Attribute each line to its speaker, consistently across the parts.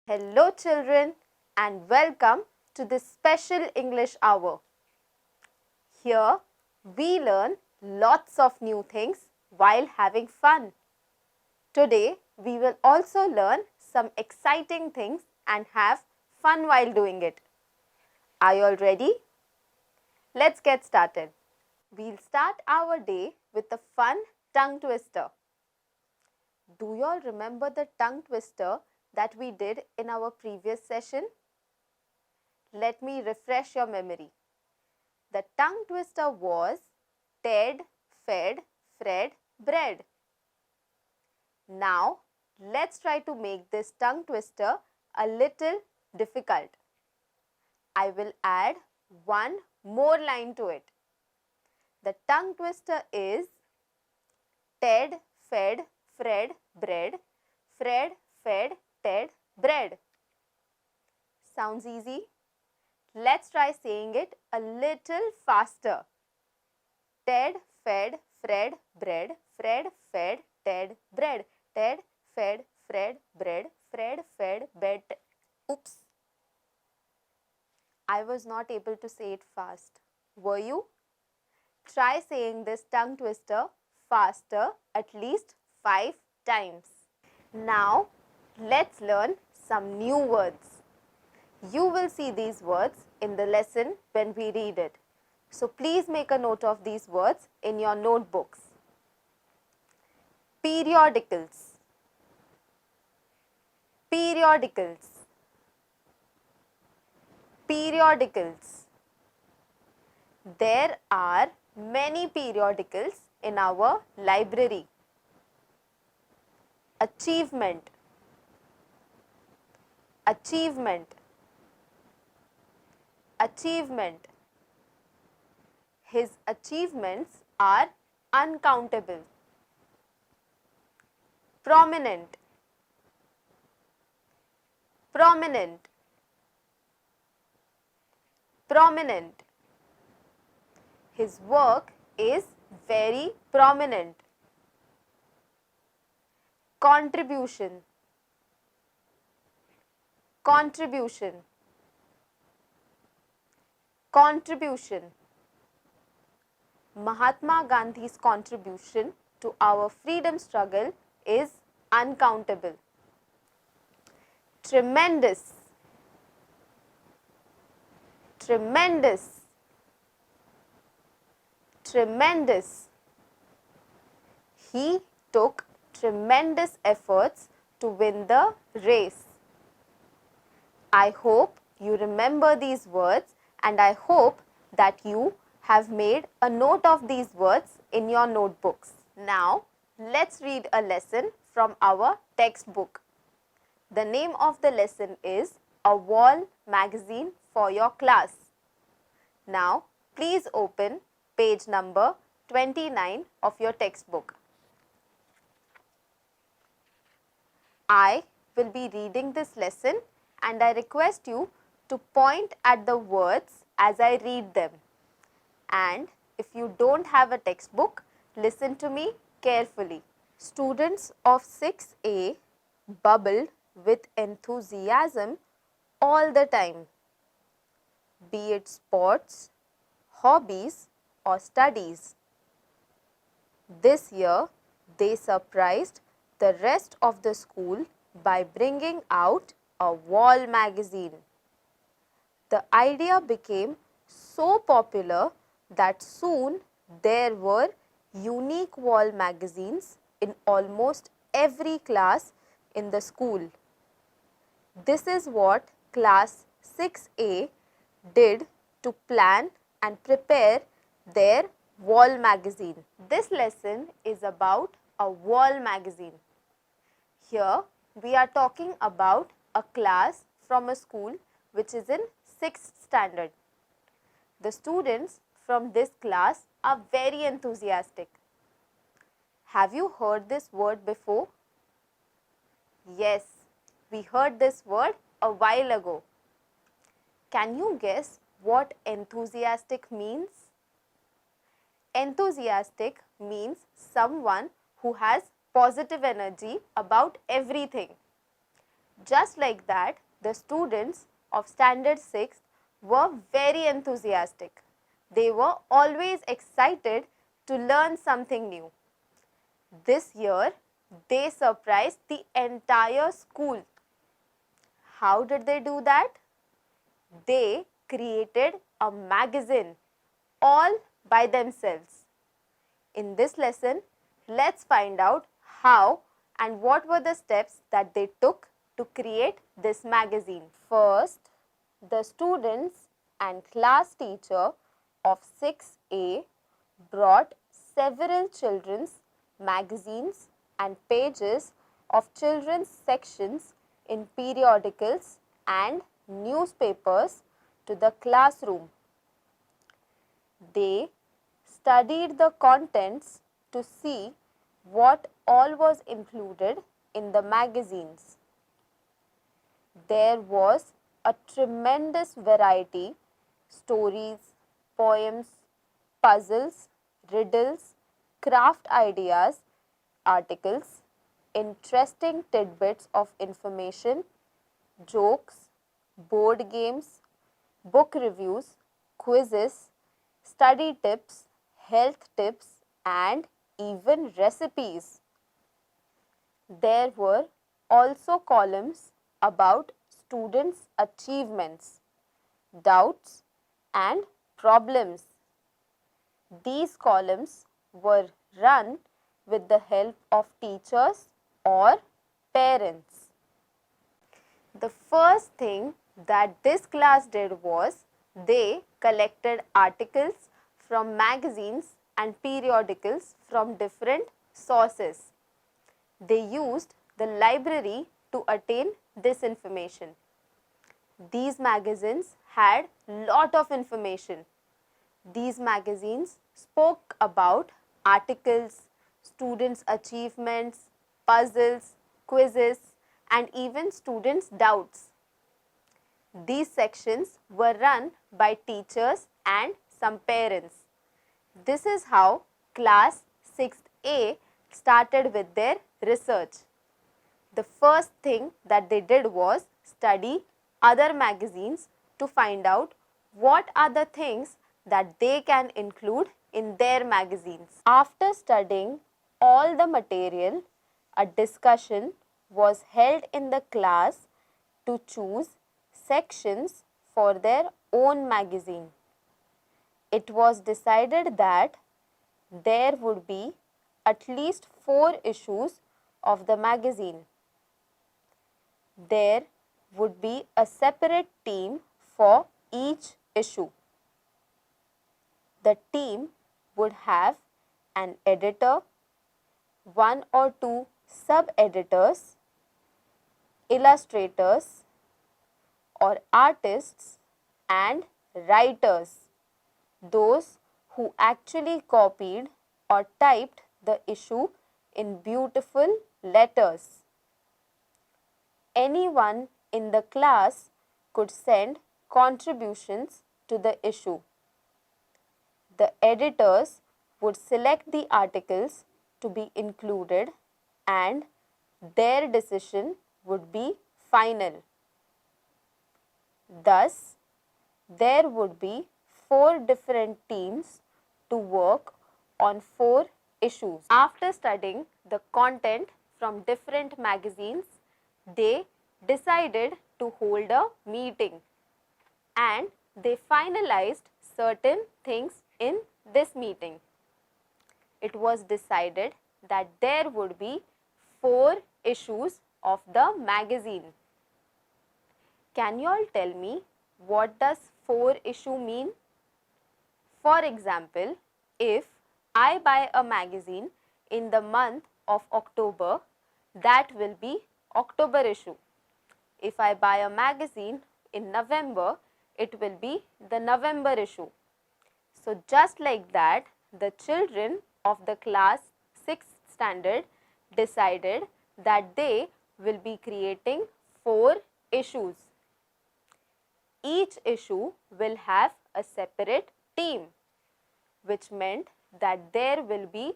Speaker 1: Hello children and welcome to this special English hour. Here we learn lots of new things while having fun. Today we will also learn some exciting things and have fun while doing it. Are you all ready? Let's get started. We'll start our day with a fun tongue twister. Do you all remember the tongue twister that we did in our previous session? Let me refresh your memory. The tongue twister was Ted fed Fred bread. Now, let's try to make this tongue twister a little difficult. I will add one more line to it. The tongue twister is Ted fed Fred bread. Fred fed Ted bread. Sounds easy? Let's try saying it a little faster. Ted fed Fred bread. Fred fed Ted bread. Ted fed Fred bread. Fred fed bread. Oops. I was not able to say it fast. Were you? Try saying this tongue twister faster at least 5 times. Now, let's learn some new words. You will see these words in the lesson when we read it. So, please make a note of these words in your notebooks. Periodicals. Periodicals. Periodicals. There are many periodicals in our library. Achievement. Achievement. Achievement. His achievements are uncountable. Prominent. Prominent. Prominent. His work is very prominent. Contribution. Contribution. Contribution. Mahatma Gandhi's contribution to our freedom struggle is uncountable. Tremendous. Tremendous. Tremendous. He took tremendous efforts to win the race. I hope you remember these words and I hope that you have made a note of these words in your notebooks. Now, let's read a lesson from our textbook. The name of the lesson is A Wall Magazine for Your Class. Now, please open page number 29 of your textbook. I will be reading this lesson and I request you to point at the words as I read them. And if you don't have a textbook, listen to me carefully. Students of 6A bubbled with enthusiasm all the time, be it sports, hobbies or studies. This year, they surprised the rest of the school by bringing out a wall magazine. The idea became so popular that soon there were unique wall magazines in almost every class in the school. This is what class 6A did to plan and prepare their wall magazine. This lesson is about a wall magazine. Here we are talking about a class from a school which is in 6th standard. The students from this class are very enthusiastic. Have you heard this word before? Yes, we heard this word a while ago. Can you guess what enthusiastic means? Enthusiastic means someone who has positive energy about everything. Just like that, the students of Standard 6 were very enthusiastic. They were always excited to learn something new. This year, they surprised the entire school. How did they do that? They created a magazine all by themselves. In this lesson, let's find out how and what were the steps that they took to create this magazine. First, the students and class teacher of 6A brought several children's magazines and pages of children's sections in periodicals and newspapers to the classroom. They studied the contents to see what all was included in the magazines. There was a tremendous variety: stories, poems, puzzles, riddles, craft ideas, articles, interesting tidbits of information, jokes, board games, book reviews, quizzes, study tips, health tips, and even recipes. There were also columns about students' achievements, doubts, and problems. These columns were run with the help of teachers or parents. The first thing that this class did was they collected articles from magazines and periodicals from different sources. They used the library to attain this information. These magazines had lot of information. These magazines spoke about articles, students' achievements, puzzles, quizzes, and even students' doubts. These sections were run by teachers and some parents. This is how class 6A started with their research. The first thing that they did was study other magazines to find out what are the things that they can include in their magazines. After studying all the material, a discussion was held in the class to choose sections for their own magazine. It was decided that there would be at least 4 issues of the magazine. There would be a separate team for each issue. The team would have an editor, 1 or 2 sub-editors, illustrators or artists, and writers, those who actually copied or typed the issue in beautiful letters. Anyone in the class could send contributions to the issue. The editors would select the articles to be included and their decision would be final. Thus, there would be 4 different teams to work on 4 issues. After studying the content from different magazines, they decided to hold a meeting and they finalized certain things in this meeting. It was decided that there would be 4 issues of the magazine. Can you all tell me what does 4 issue mean? For example, if I buy a magazine in the month of October, that will be October issue. If I buy a magazine in November, it will be the November issue. So just like that, the children of the class 6th standard decided that they will be creating 4 issues. Each issue will have a separate team, which meant that there will be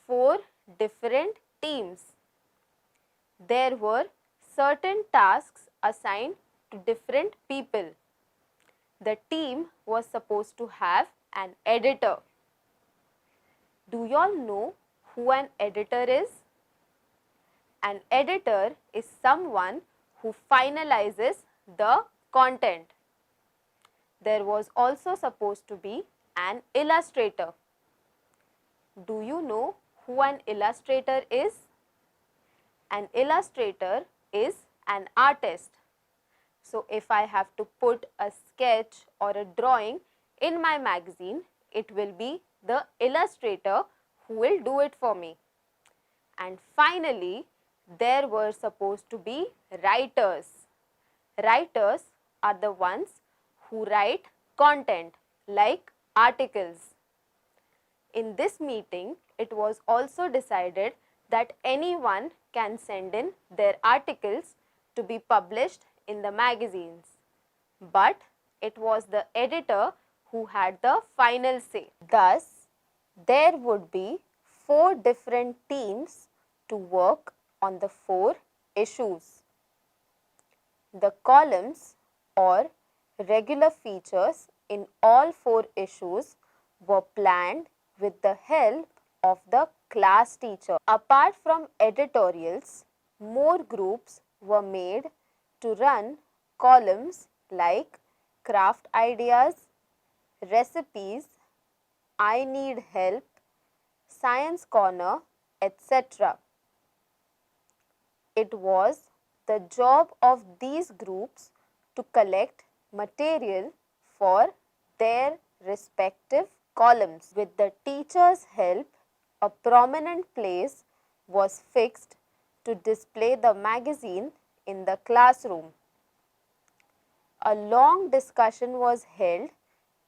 Speaker 1: 4 different teams. There were certain tasks assigned to different people. The team was supposed to have an editor. Do you all know who an editor is? An editor is someone who finalizes the content. There was also supposed to be an illustrator. Do you know who an illustrator is? An illustrator is an artist. So if I have to put a sketch or a drawing in my magazine, it will be the illustrator who will do it for me. And finally, there were supposed to be writers. Writers are the ones who write content like articles. In this meeting, it was also decided that anyone can send in their articles to be published in the magazines. But it was the editor who had the final say. Thus, there would be 4 different teams to work on the 4 issues. The columns or regular features in all 4 issues were planned with the help of the class teacher. Apart from editorials, more groups were made to run columns like craft ideas, recipes, I need help, science corner, etc. It was the job of these groups to collect material for their respective columns. With the teacher's help, a prominent place was fixed to display the magazine in the classroom. A long discussion was held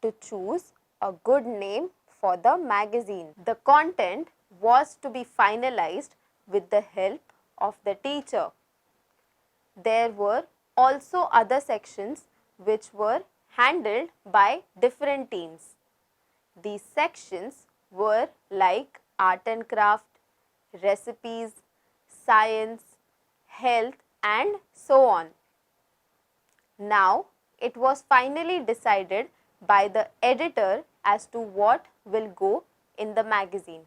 Speaker 1: to choose a good name for the magazine. The content was to be finalized with the help of the teacher. There were also other sections which were handled by different teams. These sections were like art and craft, recipes, science, health, and so on. Now, it was finally decided by the editor as to what will go in the magazine.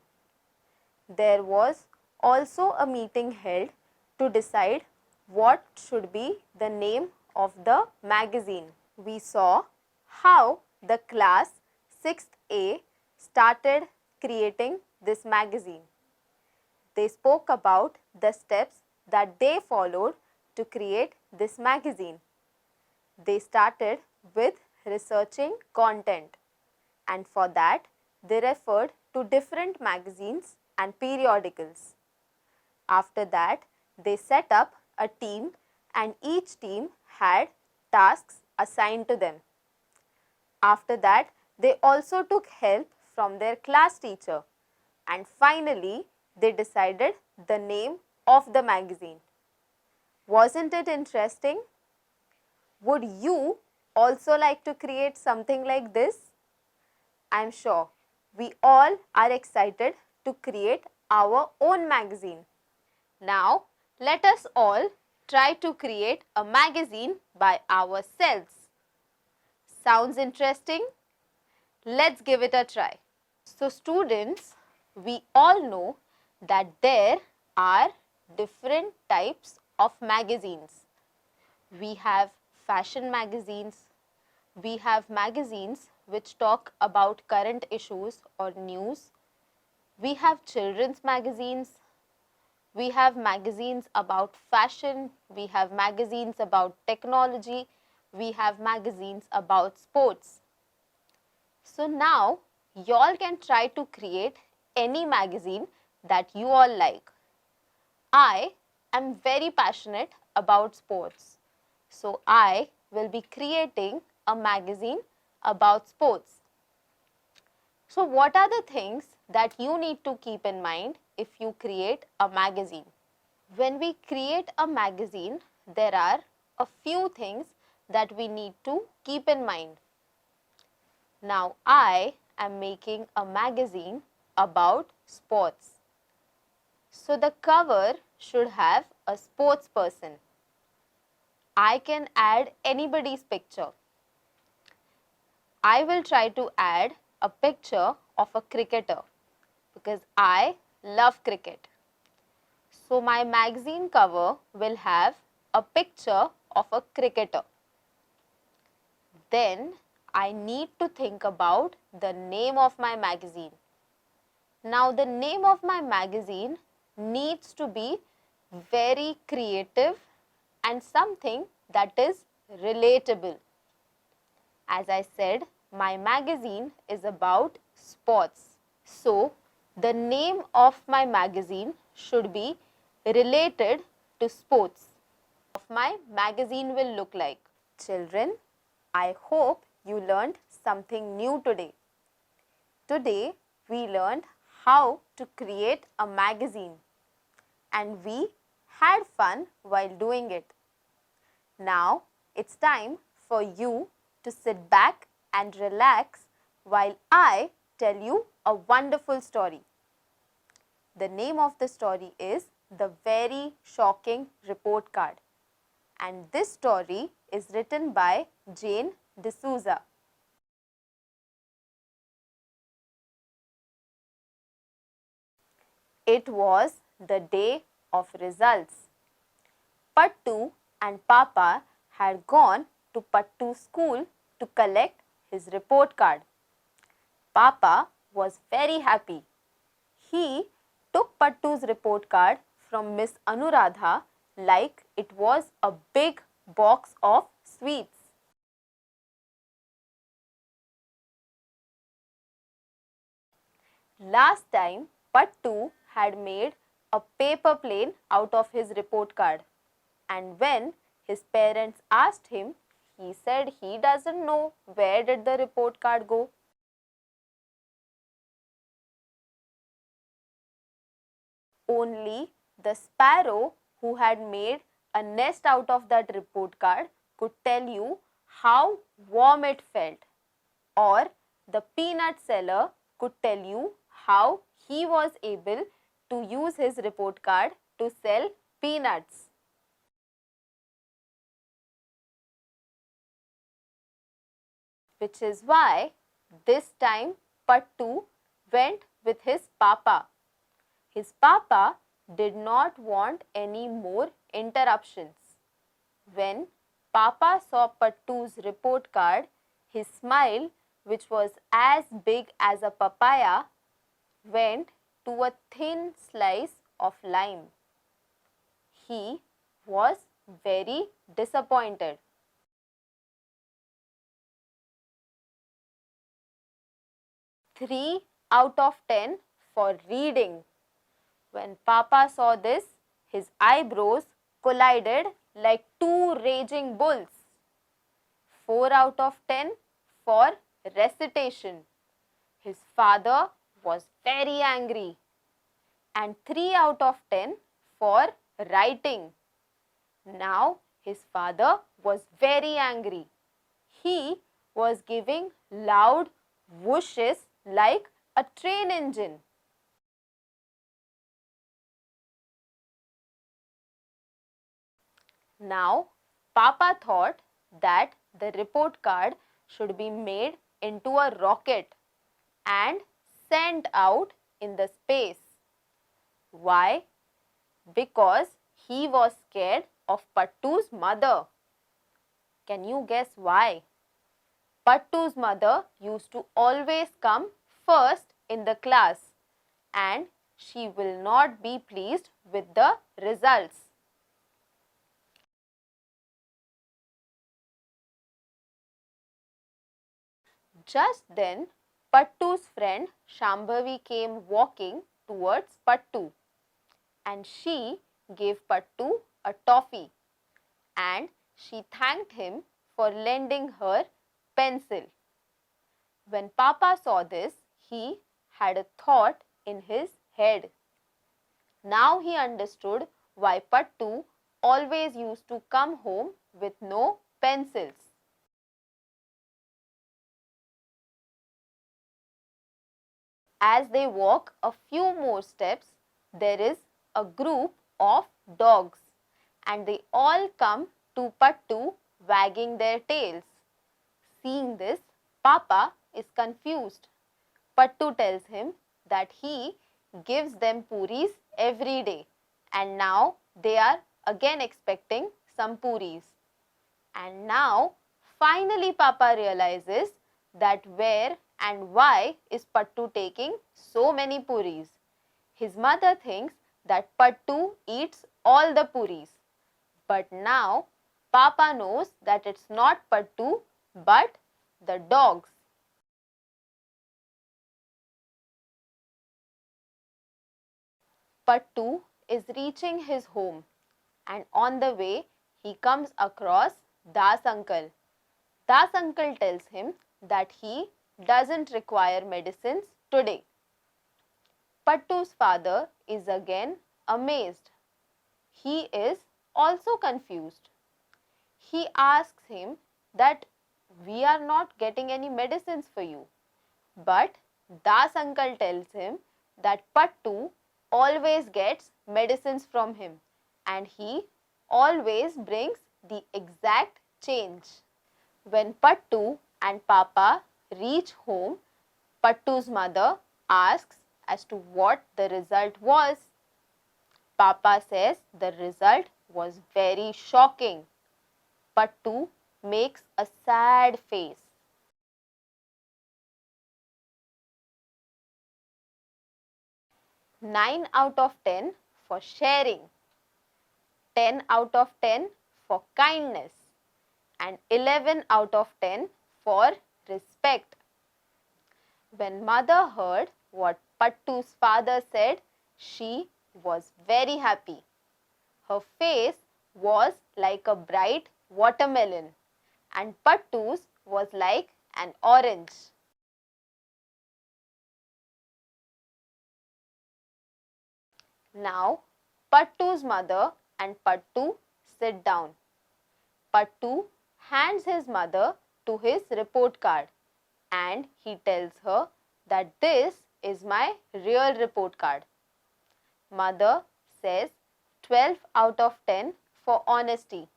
Speaker 1: There was also a meeting held to decide what should be the name of the magazine. We saw how the class 6th A started creating this magazine. They spoke about the steps that they followed to create this magazine. They started with researching content, and for that they referred to different magazines and periodicals. After that, they set up a team and each team had tasks assigned to them. After that, they also took help from their class teacher, and finally they decided the name of the magazine. Wasn't it interesting? Would you also like to create something like this? I am sure we all are excited to create our own magazine. Now, let us all try to create a magazine by ourselves. Sounds interesting? Let's give it a try. So students, we all know that there are different types of magazines. We have fashion magazines, we have magazines which talk about current issues or news, we have children's magazines, we have magazines about fashion, we have magazines about technology, we have magazines about sports. So now y'all can try to create any magazine that you all like. I am very passionate about sports. So I will be creating a magazine about sports. So what are the things that you need to keep in mind if you create a magazine? When we create a magazine, there are a few things that we need to keep in mind. Now I am making a magazine about sports. So the cover should have a sports person. I can add anybody's picture. I will try to add a picture of a cricketer because I love cricket. So my magazine cover will have a picture of a cricketer. Then I need to think about the name of my magazine. Now the name of my magazine needs to be very creative and something that is relatable. As I said, my magazine is about sports. So the name of my magazine should be related to sports. Of my magazine will look like. Children, I hope you learned something new today. Today we learned how to create a magazine and we had fun while doing it. Now it's time for you to sit back and relax while I tell you a wonderful story. The name of the story is The Very Shocking Report Card, and this story is written by Jane D'Souza. It was the day of results. Pattu and Papa had gone to Pattu's school to collect his report card. Papa was very happy. He took Pattu's report card from Miss Anuradha like it was a big box of sweets. Last time, Pattu had made a paper plane out of his report card, and when his parents asked him, he said he doesn't know where did the report card go. Only the sparrow who had made a nest out of that report card could tell you how warm it felt, or the peanut seller could tell you how he was able to use his report card to sell peanuts. Which is why this time Pattu went with his papa. His papa did not want any more interruptions. When Papa saw Pattu's report card, his smile, which was as big as a papaya, went to a thin slice of lime. He was very disappointed. 3 out of 10 for reading. When Papa saw this, his eyebrows collided like two raging bulls. 4 out of 10 for recitation. His father was very angry. And 3 out of 10 for writing. Now his father was very angry. He was giving loud whooshes like a train engine. Now, Papa thought that the report card should be made into a rocket and sent out in the space. Why? Because he was scared of Pattu's mother. Can you guess why? Pattu's mother used to always come first in the class and she will not be pleased with the results. Just then, Pattu's friend Shambhavi came walking towards Pattu, and she gave Pattu a toffee, and she thanked him for lending her pencil. When Papa saw this, he had a thought in his head. Now he understood why Pattu always used to come home with no pencils. As they walk a few more steps, there is a group of dogs, and they all come to Pattu wagging their tails. Seeing this, Papa is confused. Pattu tells him that he gives them puris every day, and now they are again expecting some puris. And now finally Papa realizes that where and why is Pattu taking so many puris. His mother thinks that Pattu eats all the puris. But now Papa knows that it's not Pattu but the dogs. Pattu is reaching his home, and on the way he comes across Das uncle. Das uncle tells him that he doesn't require medicines today. Pattu's father is again amazed. He is also confused. He asks him that we are not getting any medicines for you. But Das uncle tells him that Pattu always gets medicines from him, and he always brings the exact change. When Pattu and Papa reach home, Pattu's mother asks as to what the result was. Papa says the result was very shocking. Pattu makes a sad face. 9 out of 10 for sharing, 10 out of 10 for kindness, and 11 out of 10 for respect. When mother heard what Pattu's father said, she was very happy. Her face was like a bright watermelon, and Pattu's was like an orange. Now, Pattu's mother and Pattu sit down. Pattu hands his mother to his report card, and he tells her that this is my real report card. Mother says 12 out of 10 for honesty.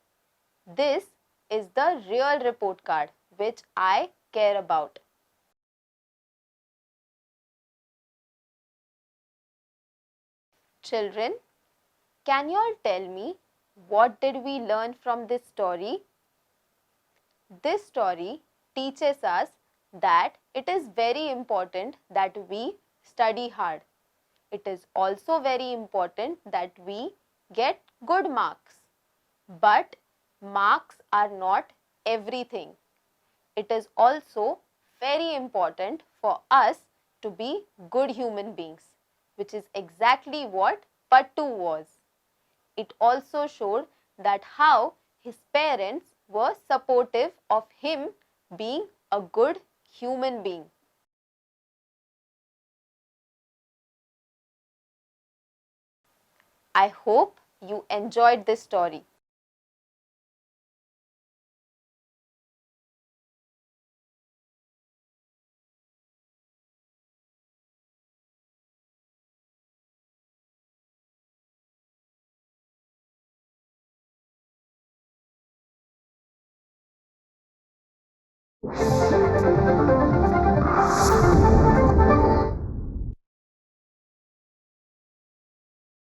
Speaker 1: This is the real report card which I care about. Children, can you all tell me what did we learn from this story? This story teaches us that it is very important that we study hard. It is also very important that we get good marks. But marks are not everything. It is also very important for us to be good human beings, which is exactly what Pattu was. It also showed that how his parents were supportive of him being a good human being. I hope you enjoyed this story.